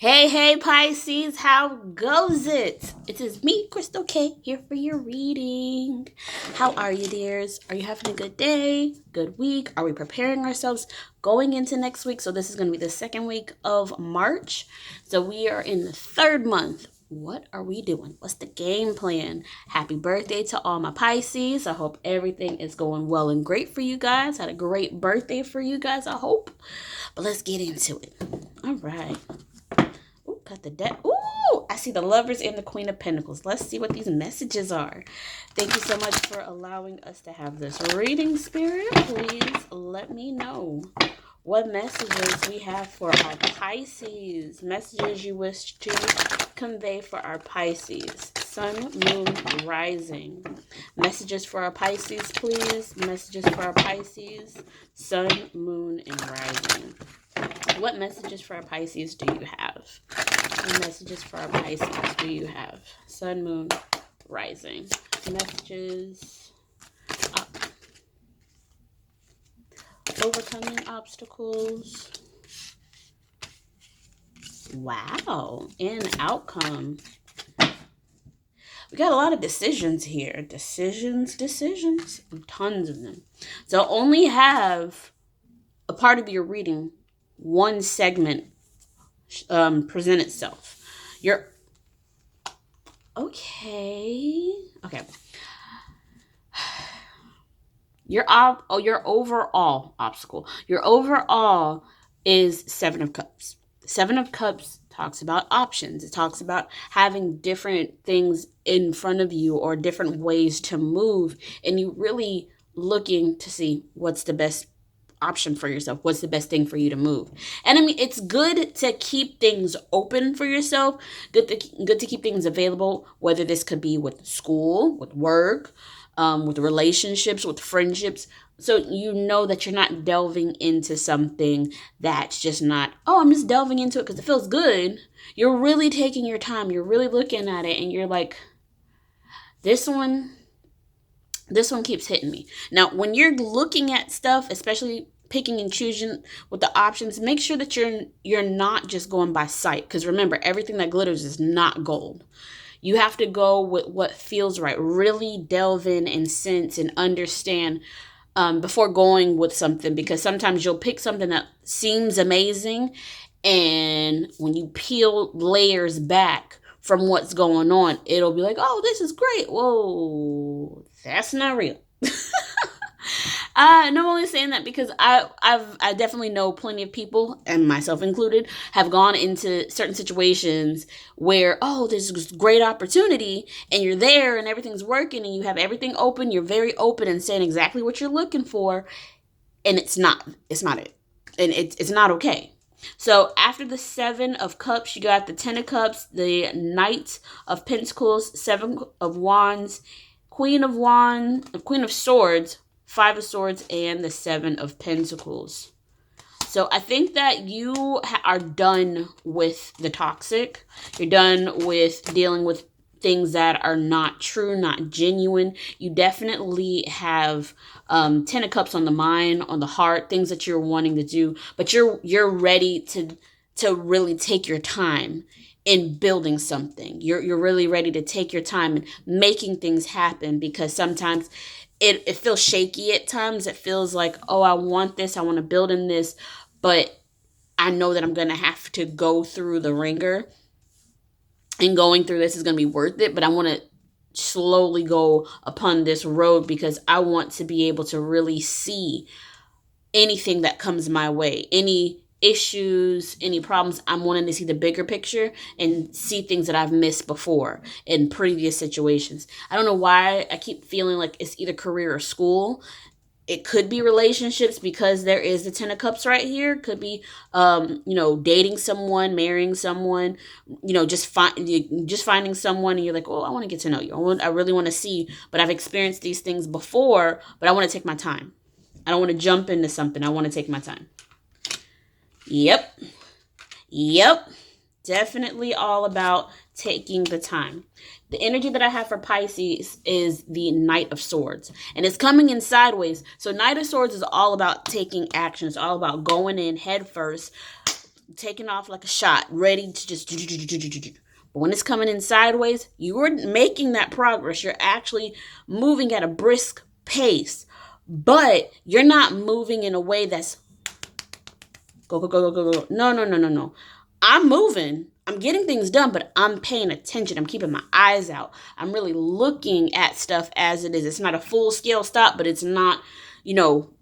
Hey, Pisces, how goes it? It is me, Crystal K, here for your reading. How are you, dears? Are you having a good day, good week? Are we preparing ourselves going into next week? So, this is going to be the second week of March. So, we are in the third month. What are we doing? What's the game plan? Happy birthday to all my Pisces. I hope everything is going well and great for you guys. Had a great birthday for you guys, I hope. But let's get into it. All right. Ooh, got the deck. Ooh, I see the Lovers and the Queen of Pentacles. Let's see what these messages are. Thank you so much for allowing us to have this reading, Spirit. Please let me know what messages we have for our Pisces. Messages you wish to convey for our Pisces. Sun, Moon, Rising. Messages for our Pisces, please. Messages for our Pisces. Sun, Moon, and Rising. What messages for our Pisces do you have? What messages for our Pisces do you have? Sun, Moon, Rising. Messages. Overcoming obstacles. Wow. And outcome. We got a lot of decisions here. Decisions. Tons of them. So only have a part of your reading, one segment present itself. You're okay. Your overall obstacle. Your overall is Seven of Cups. Seven of Cups talks about options. It talks about having different things in front of you or different ways to move, and you really looking to see what's the best option for yourself. What's the best thing for you to move? And I mean, it's good to keep things open for yourself. Good to keep things available, whether this could be with school, with work, with relationships, with friendships. So you know that you're not delving into something that's just not, oh, I'm just delving into it because it feels good. You're really taking your time. You're really looking at it and you're like, this one keeps hitting me. Now, when you're looking at stuff, especially picking and choosing with the options, make sure that you're not just going by sight. Because remember, everything that glitters is not gold. You have to go with what feels right. Really delve in and sense and understand before going with something, because sometimes you'll pick something that seems amazing, and when you peel layers back from what's going on, it'll be like, oh, this is great. Whoa, that's not real. And I'm only saying that because I definitely know plenty of people, and myself included, have gone into certain situations where, oh, there's this great opportunity, and you're there, and everything's working, and you have everything open. You're very open and saying exactly what you're looking for, and it's not it, and it's not okay. So after the Seven of Cups, you got the Ten of Cups, the Knight of Pentacles, Seven of Wands, Queen of Swords, Five of Swords, and the Seven of Pentacles. So I think that you are done with the toxic. You're done with dealing with things that are not true, not genuine. You definitely have Ten of Cups on the mind, on the heart, things that you're wanting to do, but you're ready to really take your time in building something. You're really ready to take your time in making things happen, because sometimes it feels shaky at times. It feels like, oh, I want this, I want to build in this, but I know that I'm going to have to go through the ringer, and going through this is going to be worth it, but I want to slowly go upon this road because I want to be able to really see anything that comes my way, any issues, any problems. I'm wanting to see the bigger picture and see things that I've missed before in previous situations. I don't know why I keep feeling like it's either career or school. It could be relationships because there is the Ten of Cups right here. Could be, dating someone, marrying someone, just finding someone, and you're like, oh, I want to get to know you. I really want to see, but I've experienced these things before, but I want to take my time. I don't want to jump into something. I want to take my time. Yep. Definitely all about taking the time. The energy that I have for Pisces is the Knight of Swords, and it's coming in sideways. So Knight of Swords is all about taking action. It's all about going in head first, taking off like a shot, ready to just. But when it's coming in sideways, you're making that progress. You're actually moving at a brisk pace, but you're not moving in a way that's go, go, go, go, go, go. No, no, no, no, no. I'm moving. I'm getting things done, but I'm paying attention. I'm keeping my eyes out. I'm really looking at stuff as it is. It's not a full scale stop, but it's not,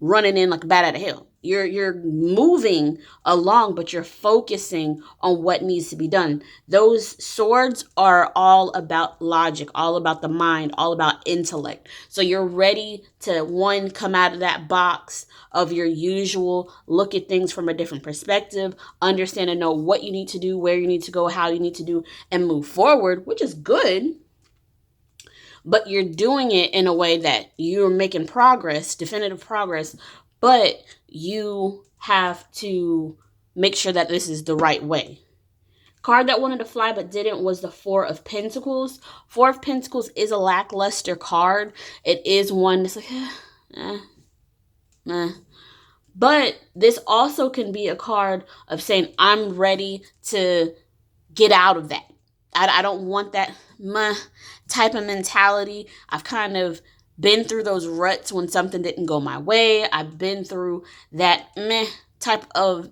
running in like a bat out of hell. You're moving along, but you're focusing on what needs to be done. Those swords are all about logic, all about the mind, all about intellect. So you're ready to, one, come out of that box of your usual, look at things from a different perspective, understand and know what you need to do, where you need to go, how you need to do, and move forward, which is good. But you're doing it in a way that you're making progress, definitive progress, but you have to make sure that this is the right way. Card that wanted to fly but didn't was the Four of Pentacles. Four of Pentacles is a lackluster card. It is one that's like, But this also can be a card of saying, I'm ready to get out of that. I don't want that type of mentality. I've kind of been through those ruts when something didn't go my way. I've been through that type of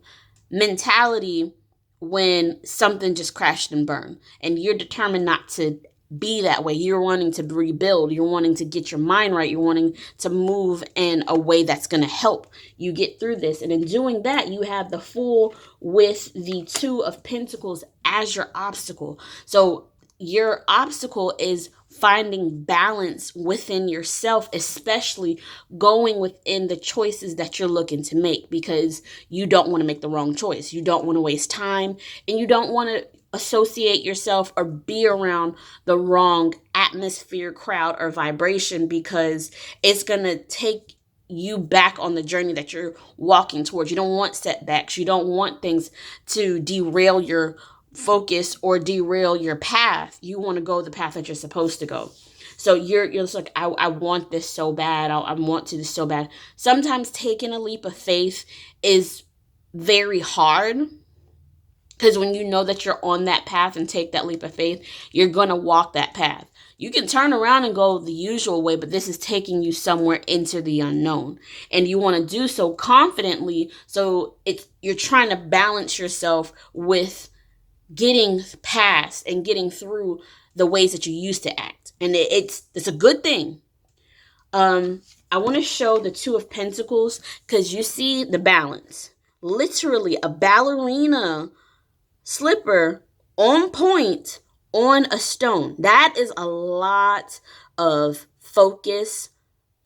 mentality when something just crashed and burned. And you're determined not to be that way. You're wanting to rebuild. You're wanting to get your mind right. You're wanting to move in a way that's going to help you get through this. And in doing that, you have the Fool with the Two of Pentacles as your obstacle. So your obstacle is finding balance within yourself, especially going within the choices that you're looking to make, because you don't want to make the wrong choice. You don't want to waste time, and you don't want to associate yourself or be around the wrong atmosphere, crowd, or vibration, because it's going to take you back on the journey that you're walking towards. You don't want setbacks. You don't want things to derail your focus or derail your path. You want to go the path that you're supposed to go. So you're just like, I want this so bad. I want to this so bad. Sometimes taking a leap of faith is very hard, because when you know that you're on that path and take that leap of faith, you're going to walk that path. You can turn around and go the usual way, but this is taking you somewhere into the unknown. And you want to do so confidently. So you're trying to balance yourself with getting past and getting through the ways that you used to act. And it's a good thing. I want to show the Two of Pentacles, because you see the balance. Literally a ballerina slipper on point on a stone. That is a lot of focus,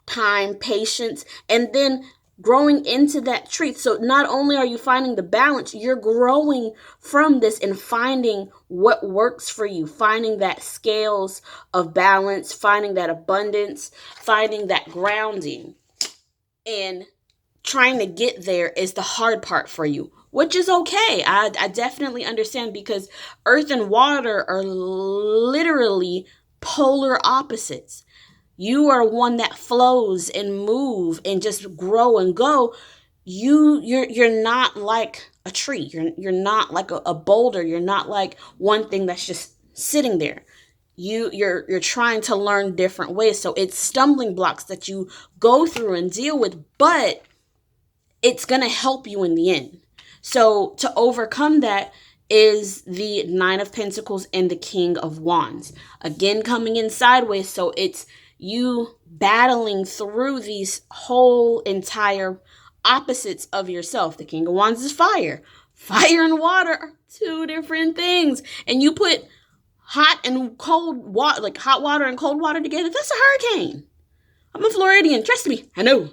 time, patience, and then growing into that truth. So not only are you finding the balance, you're growing from this and finding what works for you, finding that scales of balance, finding that abundance, finding that grounding. And trying to get there is the hard part for you, which is okay. I definitely understand, because earth and water are literally polar opposites. You are one that flows and move and just grow and go. You're not like a tree. You're not like a boulder. You're not like one thing that's just sitting there. You're trying to learn different ways. So it's stumbling blocks that you go through and deal with, but it's going to help you in the end. So to overcome that is the Nine of Pentacles and the King of Wands. Again, coming in sideways. So it's you battling through these whole entire opposites of yourself. The King of Wands is fire. Fire and water are two different things. And you put hot and cold water, like hot water and cold water together, that's a hurricane. I'm a Floridian. Trust me. I know.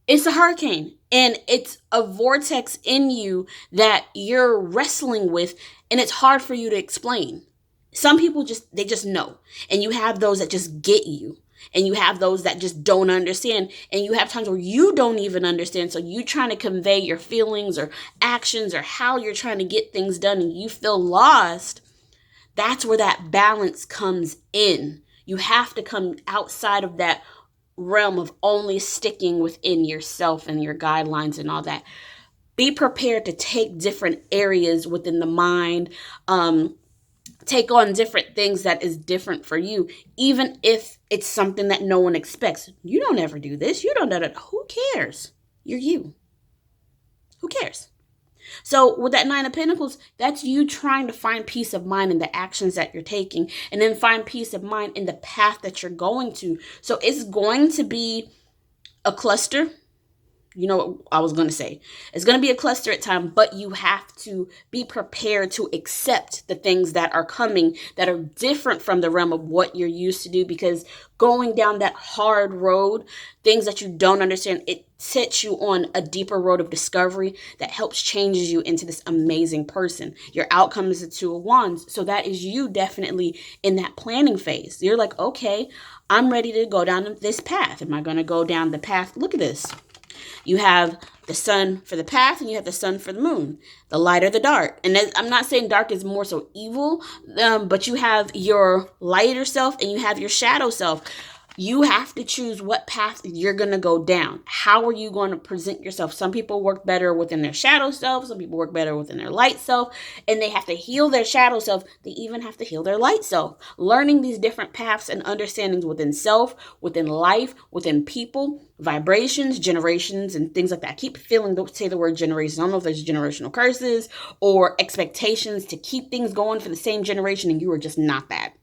It's a hurricane, and it's a vortex in you that you're wrestling with, and it's hard for you to explain. Some people they just know, and you have those that just get you, and you have those that just don't understand, and you have times where you don't even understand, so you trying to convey your feelings or actions or how you're trying to get things done, and you feel lost. That's where that balance comes in. You have to come outside of that realm of only sticking within yourself and your guidelines and all that, Be prepared to take different areas within the mind, take on different things that is different for you, even if it's something that no one expects. You don't ever do this. You don't know that. Who cares? You're you. Who cares? So with that Nine of Pentacles, that's you trying to find peace of mind in the actions that you're taking, and then find peace of mind in the path that you're going to. So it's going to be a cluster. You know what I was going to say. It's going to be a cluster at time, but you have to be prepared to accept the things that are coming that are different from the realm of what you're used to do, because going down that hard road, things that you don't understand, it sets you on a deeper road of discovery that helps changes you into this amazing person. Your outcome is the Two of Wands. So that is you definitely in that planning phase. You're like, okay, I'm ready to go down this path. Am I going to go down the path? Look at this. You have the sun for the path, and you have the sun for the moon, the light or the dark. And I'm not saying dark is more so evil, but you have your lighter self and you have your shadow self. You have to choose what path you're going to go down. How are you going to present yourself? Some people work better within their shadow self. Some people work better within their light self, and they have to heal their shadow self. They even have to heal their light self. Learning these different paths and understandings within self, within life, within people, vibrations, generations, and things like that. I keep say the word generations. I don't know if there's generational curses or expectations to keep things going for the same generation, and you are just not that.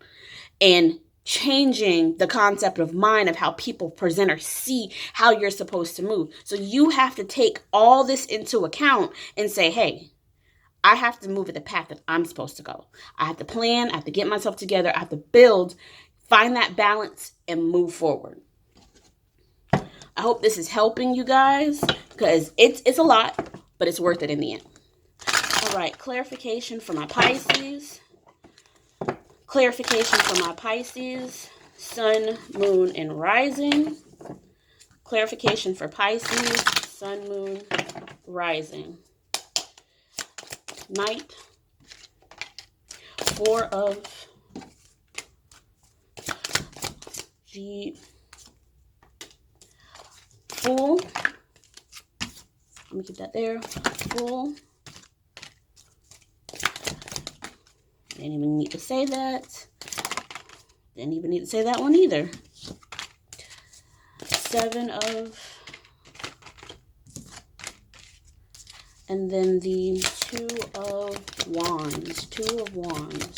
And changing the concept of mind of how people present or see how you're supposed to move. So you have to take all this into account and say, hey, I have to move at the path that I'm supposed to go. I have to plan. I have to get myself together. I have to build, find that balance, and move forward. I hope this is helping you guys, because it's a lot, but it's worth it in the end. All right, clarification for my Pisces. Clarification for my Pisces, Sun, Moon, and Rising. Clarification for Pisces, Sun, Moon, Rising. Knight, Four of the Fool. Let me keep that there. Fool. Didn't even need to say that. Didn't even need to say that one either. Seven of, and then the Two of Wands. Two of Wands.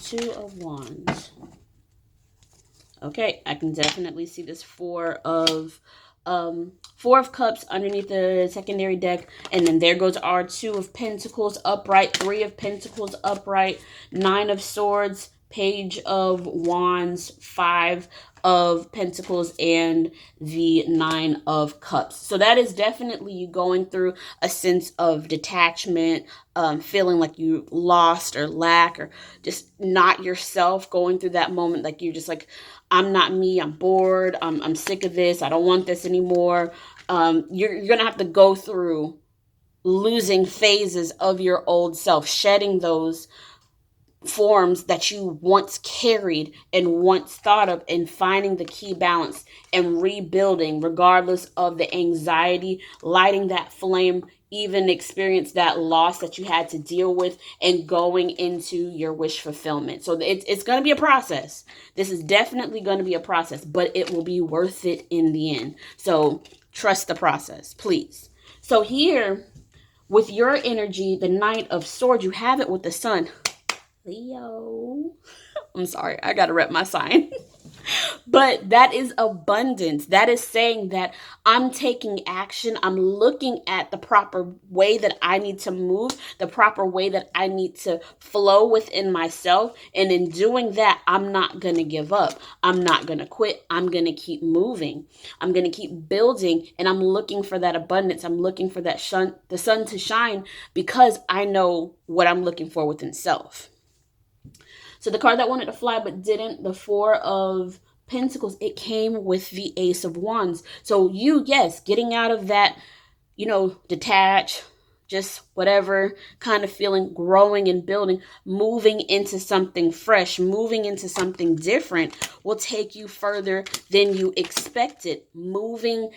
Two of Wands. Okay, I can definitely see this Four of Cups underneath the secondary deck, and then there goes our Two of Pentacles upright, Three of Pentacles upright, Nine of Swords, Page of Wands, Five of Pentacles, and the Nine of Cups. So that is definitely you going through a sense of detachment, feeling like you lost or lack or just not yourself, going through that moment like you're just like, I'm not me, I'm bored, I'm sick of this, I don't want this anymore. You're going to have to go through losing phases of your old self, shedding those forms that you once carried and once thought of, and finding the key balance and rebuilding regardless of the anxiety, lighting that flame, even experience that loss that you had to deal with, and going into your wish fulfillment. So it's going to be a process. This is definitely going to be a process, but it will be worth it in the end. So trust the process, please. So here with your energy, the Knight of Swords, you have it with the Sun. Leo. I'm sorry, I gotta rep my sign. But that is abundance. That is saying that I'm taking action. I'm looking at the proper way that I need to move, the proper way that I need to flow within myself. And in doing that, I'm not going to give up. I'm not going to quit. I'm going to keep moving. I'm going to keep building. And I'm looking for that abundance. I'm looking for that the sun to shine, because I know what I'm looking for within self. So the card that wanted to fly but didn't, the Four of Pentacles, it came with the Ace of Wands. So you, yes, getting out of that, detach, just whatever kind of feeling, growing and building, moving into something fresh, moving into something different will take you further than you expected. Moving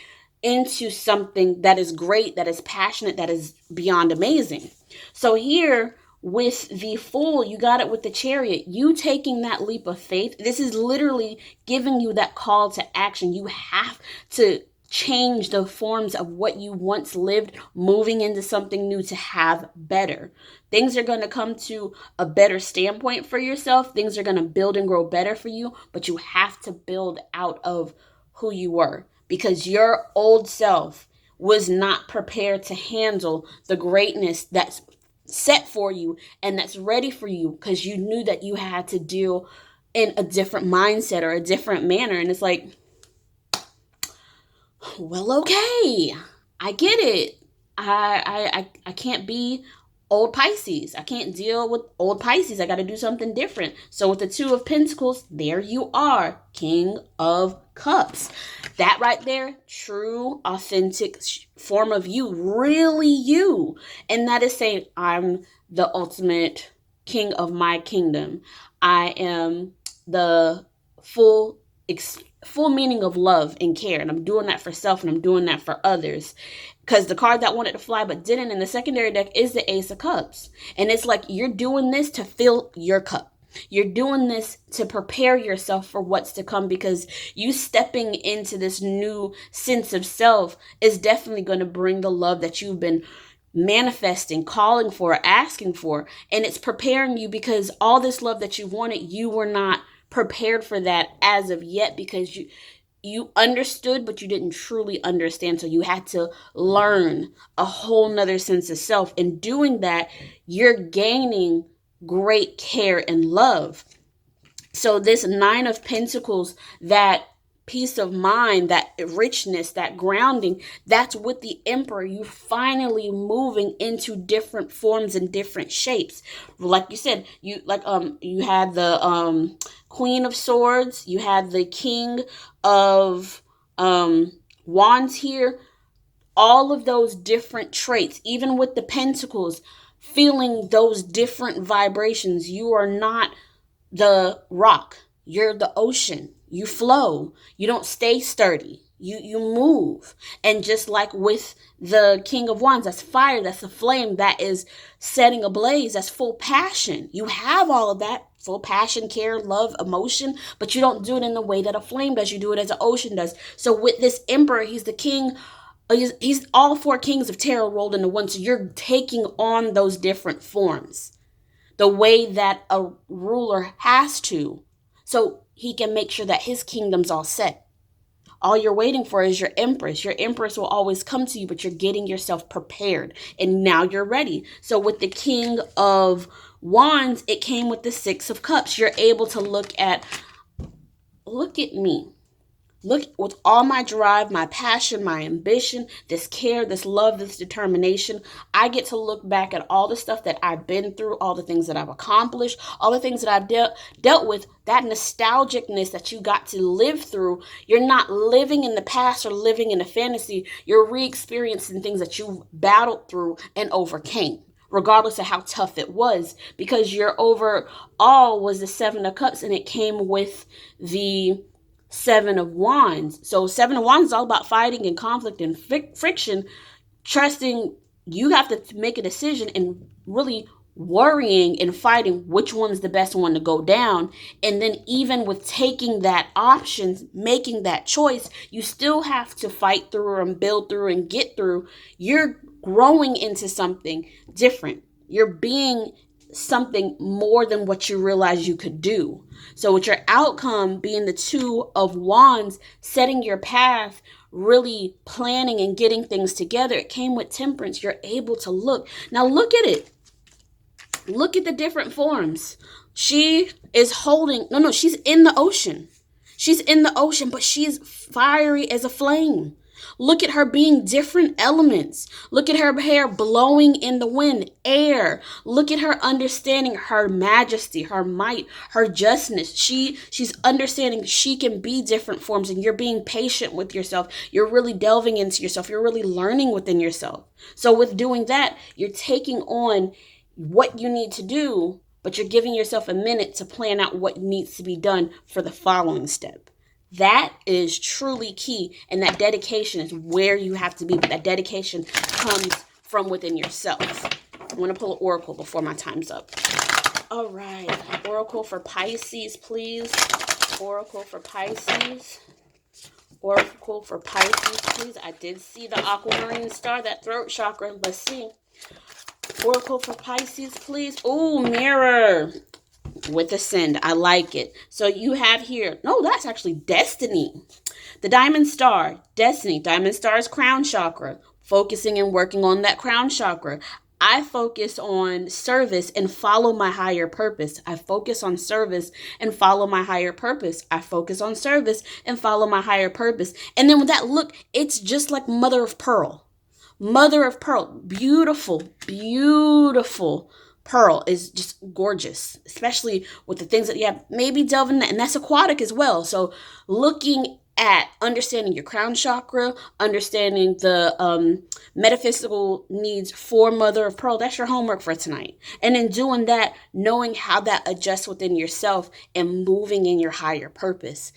into something that is great, that is passionate, that is beyond amazing. So here with the Fool, you got it with the Chariot. You taking that leap of faith, this is literally giving you that call to action. You have to change the forms of what you once lived, moving into something new to have better. Things are going to come to a better standpoint for yourself. Things are going to build and grow better for you, but you have to build out of who you were, because your old self was not prepared to handle the greatness that's set for you and that's ready for you, because you knew that you had to deal in a different mindset or a different manner. And it's like, well, okay, I get it. I can't be old Pisces. I can't deal with old Pisces. I got to do something different. So with the Two of Pentacles, there you are, King of Cups. That right there, true, authentic form of you, really you. And that is saying, I'm the ultimate king of my kingdom. I am the full meaning of love and care, and I'm doing that for self and I'm doing that for others. Because the card that wanted to fly but didn't in the secondary deck is the Ace of Cups, and it's like you're doing this to fill your cup. You're doing this to prepare yourself for what's to come, because you stepping into this new sense of self is definitely going to bring the love that you've been manifesting, calling for, asking for. And it's preparing you, because all this love that you wanted, you were not prepared for that as of yet, because you understood, but you didn't truly understand. So you had to learn a whole nother sense of self. In doing that, you're gaining great care and love. So this Nine of Pentacles, that peace of mind, that richness, that grounding, that's with the Emperor. You finally moving into different forms and different shapes. Like you said, you had the Queen of Swords, you had the King of Wands here. All of those different traits, even with the Pentacles, feeling those different vibrations. You are not the rock, you're the ocean. You flow. You don't stay sturdy. You move. And just like with the King of Wands, that's fire, that's a flame that is setting ablaze, that's full passion. You have all of that, full passion, care, love, emotion, but you don't do it in the way that a flame does. You do it as an ocean does. So with this Emperor, he's the king. He's all four kings of tarot rolled into one. So you're taking on those different forms the way that a ruler has to, so he can make sure that his kingdom's all set. All you're waiting for is your Empress. Your Empress will always come to you, but you're getting yourself prepared, and now you're ready. So with the King of Wands, it came with the Six of Cups. You're able to look at me. Look, with all my drive, my passion, my ambition, this care, this love, this determination, I get to look back at all the stuff that I've been through, all the things that I've accomplished, all the things that I've dealt with, that nostalgicness that you got to live through. You're not living in the past or living in a fantasy. You're re-experiencing things that you battled through and overcame, regardless of how tough it was, because your overall was the Seven of Cups, and it came with the Seven of Wands. So Seven of Wands is all about fighting and conflict and friction, trusting. You have to make a decision and really worrying and fighting which one's the best one to go down. And then even with taking that option, making that choice, you still have to fight through and build through and get through. You're growing into something different. You're being something more than what you realize you could do. So with your outcome being the Two of Wands, setting your path, really planning and getting things together, it came with Temperance. You're able to look. Now look at it. Look at the different forms. She is holding, she's in the ocean. She's in the ocean, but she's fiery as a flame. Look at her being different elements. Look at her hair blowing in the wind, air. Look at her understanding her majesty, her might, her justness. She's understanding she can be different forms, and you're being patient with yourself. You're really delving into yourself. You're really learning within yourself. So with doing that, you're taking on what you need to do, but you're giving yourself a minute to plan out what needs to be done for the following step. That is truly key. And that dedication is where you have to be. But that dedication comes from within yourself. I'm going to pull an oracle before my time's up. All right. Oracle for Pisces, please. Oracle for Pisces. Oracle for Pisces, please. I did see the aquamarine star, that throat chakra. Let's see. Oracle for Pisces, please. Oh, mirror with ascend. I like it. So you have here, no, that's actually destiny. The diamond star, destiny. Diamond star is crown chakra. Focusing and working on that crown chakra. I focus on service and follow my higher purpose. I focus on service and follow my higher purpose. I focus on service and follow my higher purpose. And then with that look, it's just like mother of pearl. Mother of pearl. Beautiful, beautiful pearl is just gorgeous, especially with the things that you have maybe delving, and that's aquatic as well. So looking at understanding your crown chakra, understanding the metaphysical needs for mother of pearl, that's your homework for tonight. And in doing that, knowing how that adjusts within yourself and moving in your higher purpose,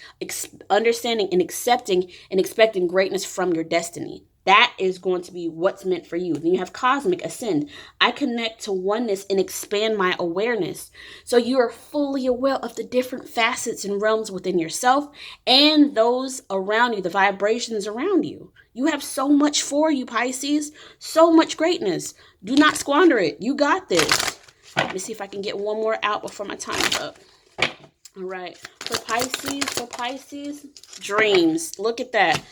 understanding and accepting and expecting greatness from your destiny. That is going to be what's meant for you. Then you have cosmic ascend. I connect to oneness and expand my awareness. So you are fully aware of the different facets and realms within yourself and those around you, the vibrations around you. You have so much for you, Pisces. So much greatness. Do not squander it. You got this. Let me see if I can get one more out before my time's up. All right. For Pisces, dreams. Look at that.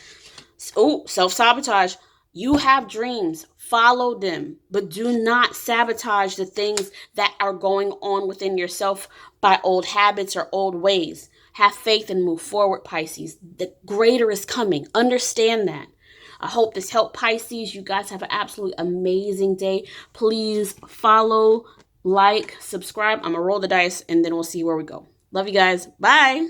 Oh, self-sabotage. You have dreams. Follow them, but do not sabotage the things that are going on within yourself by old habits or old ways. Have faith and move forward, Pisces. The greater is coming. Understand that. I hope this helped, Pisces. You guys have an absolutely amazing day. Please follow, like, subscribe. I'm going to roll the dice, and then we'll see where we go. Love you guys. Bye.